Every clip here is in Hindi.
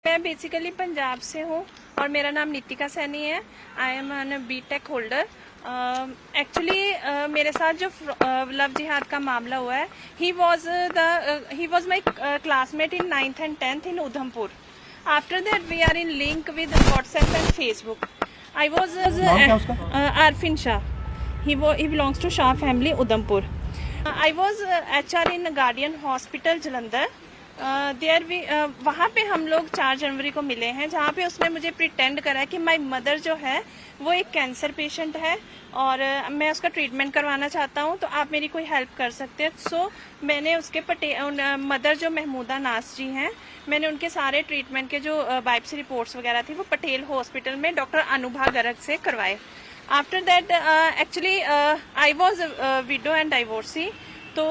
मैं बेसिकली पंजाब से हूँ और मेरा नाम नितिका सैनी है। I am an B Tech holder. Actually मेरे साथ जो लव जिहाद का मामला हुआ है, he was my classmate in 9th and 10th in Udhampur. After that we are in link with WhatsApp and Facebook. I was Arfin Shah. He belongs to Shah family Udhampur. I was HR in Guardian Hospital Jalandhar. वहाँ पे हम लोग 4 जनवरी को मिले हैं, जहाँ पे उसने मुझे प्रिटेंड करा कि माय मदर जो है वो एक कैंसर पेशेंट है और मैं उसका ट्रीटमेंट करवाना चाहता हूँ, तो आप मेरी कोई हेल्प कर सकते हैं. सो मैंने उसके मदर जो महमूदा नाज जी हैं, मैंने उनके सारे ट्रीटमेंट के जो बायोप्सी रिपोर्ट्स वगैरह थी वो पटेल हॉस्पिटल में डॉक्टर अनुभा गर्ग से करवाए. After that actually I was window and divorcee. तो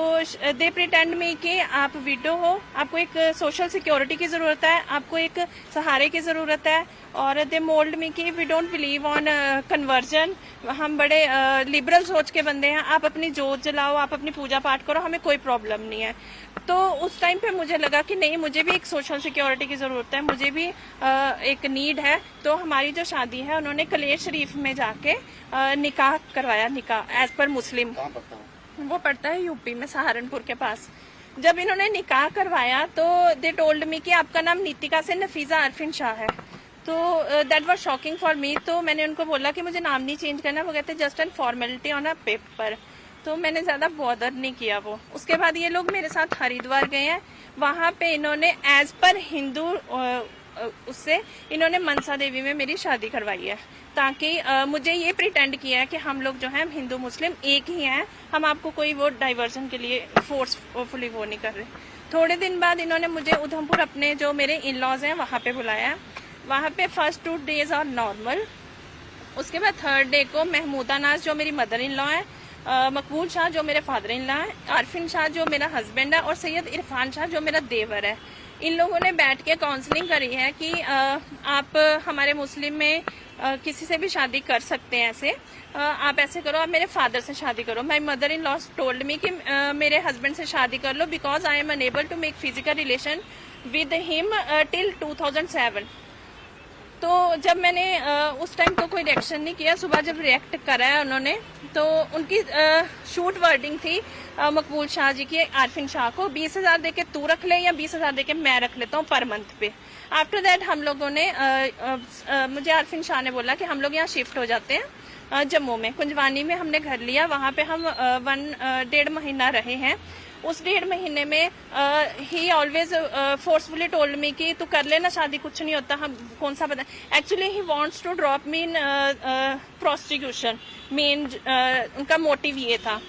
दे प्रिटेंड मी कि आप विडो हो, आपको एक सोशल सिक्योरिटी की ज़रूरत है, आपको एक सहारे की ज़रूरत है. और दे मोल्ड मी कि we don't believe on conversion, हम बड़े लिबरल सोच के बंदे हैं, आप अपनी जोत जलाओ, आप अपनी पूजा पाठ करो, हमें कोई प्रॉब्लम नहीं है. तो उस टाइम पे मुझे लगा कि नहीं, मुझे भी एक सोशल सिक्योरिटी की ज़रूरत है, मुझे भी एक नीड है. तो हमारी जो शादी है उन्होंने कलेर शरीफ में जाके निकाह करवाया, निकाह एज पर मुस्लिम. वो पड़ता है यूपी में, सहारनपुर के पास. जब इन्होंने निकाह करवाया तो दे टोल्ड मी कि आपका नाम नितिका से नफीजा अरफिन शाह है. तो that was shocking for me. तो मैंने उनको बोला कि मुझे नाम नहीं चेंज करना. वो कहते just an formality on a paper. तो मैंने ज़्यादा बॉदर नहीं किया वो. उसके बाद ये लोग मेरे साथ हरिद्वार गए हैं. वहाँ पे इन्होंने एज पर हिंदू उससे इन्होंने मनसा देवी में मेरी शादी करवाई है, ताकि मुझे ये प्रिटेंड किया है कि हम लोग जो हैं हिंदू मुस्लिम एक ही हैं, हम आपको कोई वो डाइवर्जन के लिए फोर्सफुली वो नहीं कर रहे. थोड़े दिन बाद इन्होंने मुझे उधमपुर अपने जो मेरे इन लॉज हैं वहाँ पे बुलाया. वहाँ पे फर्स्ट 2 days आर नॉर्मल. उसके बाद 3rd day को महमूदा नाज जो मेरी मदर इन लॉ है, मकबूल शाह जो मेरे फादर इन लॉ है, आरफिन शाह जो मेरा हस्बैंड है और सैयद इरफान शाह जो मेरा देवर है, इन लोगों ने बैठ के काउंसलिंग करी है कि आप हमारे मुस्लिम में किसी से भी शादी कर सकते हैं. ऐसे आप ऐसे करो, आप मेरे फादर से शादी करो. My mother in law told me कि मेरे हस्बैंड से शादी कर लो, because I am unable to make physical relation with him till 2007. तो जब मैंने उस टाइम तो कोई रिएक्शन नहीं किया. सुबह जब रिएक्ट करा है उन्होंने, तो उनकी शूट वर्डिंग थी मकबूल शाह जी की आरफिन शाह को 20,000 देके तू रख ले या 20,000 देके मैं रख लेता हूँ पर मंथ पे. आफ्टर दैट हम लोगों ने मुझे आरफिन शाह ने बोला कि हम लोग यहाँ शिफ्ट हो जाते हैं जम्मू में. कुंजवानी में हमने घर लिया. वहाँ पे हम 1.5 महीना रहे हैं. उस 1.5 महीने में ही ऑलवेज फोर्सफुली टोल्ड मी कि तू कर लेना शादी, कुछ नहीं होता, हम कौन सा पता. Actually he wants to drop me in prostitution. Main उनका मोटिव ये था.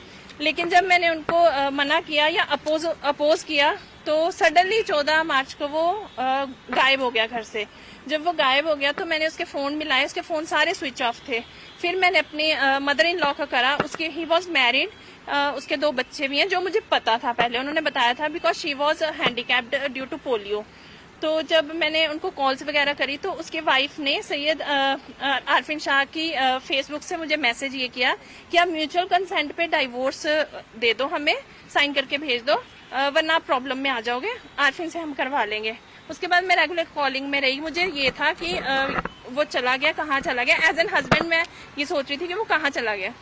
लेकिन जब मैंने उनको मना किया या अपोज किया, तो सडनली 14 मार्च को वो गायब हो गया घर से. जब वो गायब हो गया तो मैंने उसके फ़ोन मिलाए, उसके फ़ोन सारे स्विच ऑफ थे. फिर मैंने अपनी मदर इन लॉ का करा. उसके ही वॉज मैरिड, उसके 2 बच्चे भी हैं, जो मुझे पता था पहले, उन्होंने बताया था, because she was handicapped due to polio. तो जब मैंने उनको कॉल्स वगैरह करी तो उसके वाइफ ने सैयद आरफिन शाह की फेसबुक से मुझे मैसेज ये किया कि आप म्यूचुअल कंसेंट पे डाइवोर्स दे दो, हमें साइन करके भेज दो, वरना आप प्रॉब्लम में आ जाओगे, आरफिन से हम करवा लेंगे. उसके बाद मैं रेगुलर कॉलिंग में रही. मुझे ये था कि वो चला गया, कहाँ चला गया. एज एन हस्बैंड मैं ये सोच रही थी कि वो कहाँ चला गया.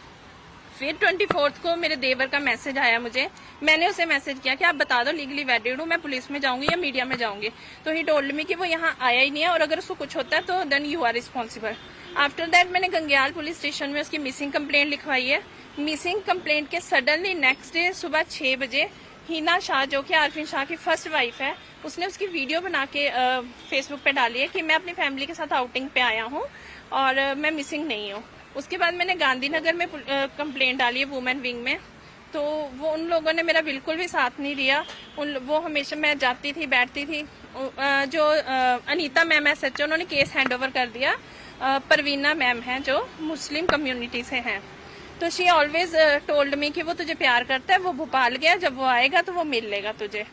फिर 24th को मेरे देवर का मैसेज आया मुझे. मैंने उसे मैसेज किया कि आप बता दो, लीगली वेडिड हूँ, मैं पुलिस में जाऊंगी या मीडिया में जाऊंगी. तो ही टोल्ड मी कि वो यहाँ आया ही नहीं है और अगर उसको कुछ होता है तो then you are responsible. After that मैंने गंगयाल पुलिस स्टेशन में उसकी मिसिंग कंप्लेंट लिखवाई है. मिसिंग कंप्लेंट के सडनली नेक्स्ट डे सुबह 6 बजे हिना शाह जो कि आरफिन शाह की फर्स्ट वाइफ है, उसने उसकी वीडियो बना के फेसबुक पे डाली है कि मैं अपनी फैमिली के साथ आउटिंग पे आया हूँ और मैं मिसिंग नहीं हूँ. उसके बाद मैंने गांधीनगर में कंप्लेंट डाली है वुमेन विंग में. तो वो उन लोगों ने मेरा बिल्कुल भी साथ नहीं दिया. वो हमेशा, मैं जाती थी बैठती थी. जो अनीता मैम है सच, उन्होंने केस हैंड ओवर कर दिया. परवीना मैम हैं जो मुस्लिम कम्युनिटी से हैं. तो शी ऑलवेज टोल्ड मी कि वो तुझे प्यार करता है, वो भोपाल गया, जब वो आएगा तो वो मिल लेगा तुझे.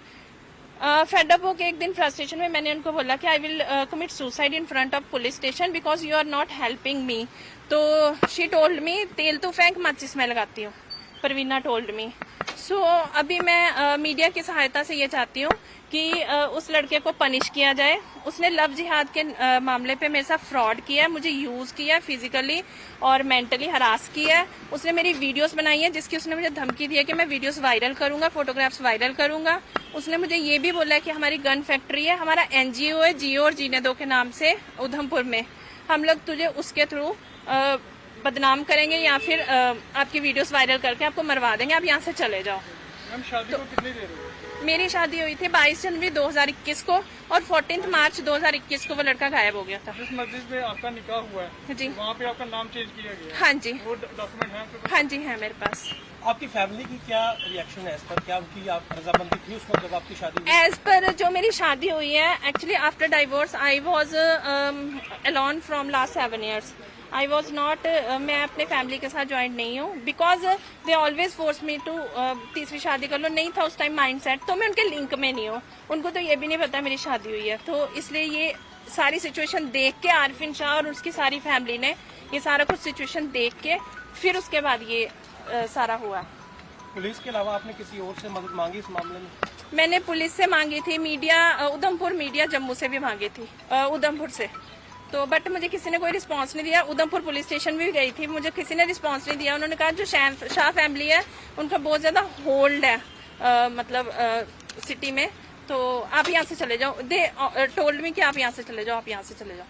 फेडअप होके एक दिन फ्रस्ट्रेशन में मैंने उनको बोला कि I will commit suicide in front of police station because you are not helping me. तो शी टोल्ड मी तेल तो फेंक, माचिस मैं लगाती हूँ, परवीना टोल्ड मी. सो अभी मैं मीडिया की सहायता से ये चाहती हूँ कि उस लड़के को पनिश किया जाए। उसने लव जिहाद के मामले पे मेरे साथ फ्रॉड किया है, मुझे यूज किया है, फिजिकली और मेंटली हरास किया है। उसने मेरी वीडियोस बनाई है जिसकी उसने मुझे धमकी दी है कि मैं वीडियोस वायरल करूंगा, फोटोग्राफ्स वायरल करूंगा। उसने मुझे ये भी बोला है कि हमारी गन फैक्ट्री है, हमारा एनजीओ है जियो और जीने दो के नाम से उधमपुर में, हम लोग तुझे उसके थ्रू बदनाम करेंगे या फिर आपकी वीडियोस वायरल करके आपको मरवा देंगे, आप यहाँ से चले जाओ। मैम शादी को कितनी देर हुई? मेरी शादी हुई थी 22 जनवरी 2021 को और 14 मार्च 2021 को वो लड़का गायब हो गया था। जिस मस्जिद में आपका निकाह हुआ है जी, वहाँ पे आपका नाम चेंज किया गया है? हाँ जी, वो डॉक्यूमेंट है आपके पास? हाँ जी है मेरे पास। आपकी फैमिली की क्या रिएक्शन है इस पर? क्या उनकी आप रजामंदी थी उस वक्त जब आपकी शादी हुई? एज पर जो मेरी शादी हुई है, actually after divorce I was alone from last 7 years। I was not, मैं अपने फैमिली के साथ ज्वाइंट नहीं हूँ because they always force me to तीसरी शादी कर लो। नहीं था उस टाइम माइंड सेट, तो मैं उनके लिंक में नहीं हूँ। उनको तो ये भी नहीं पता मेरी शादी हुई है, तो इसलिए ये सारी सिचुएशन देख के आरिफिन शाह और उसकी सारी फैमिली ने ये सारा कुछ सिचुएशन देख के फिर उसके बाद ये सारा हुआ। पुलिस के अलावा आपने किसी और से मदद मांगी इस मामले में? मैंने पुलिस से मांगी थी, मीडिया उधमपुर मीडिया जम्मू से भी मांगी थी, उधमपुर से, तो बट मुझे किसी ने कोई रिस्पांस नहीं दिया। उधमपुर पुलिस स्टेशन भी गई थी, मुझे किसी ने रिस्पांस नहीं दिया। उन्होंने कहा जो शाह फैमिली है उनका बहुत ज्यादा होल्ड है मतलब सिटी में, तो आप यहाँ से चले जाओ। दे टोल्ड मी कि आप यहाँ से चले जाओ, आप यहाँ से चले जाओ।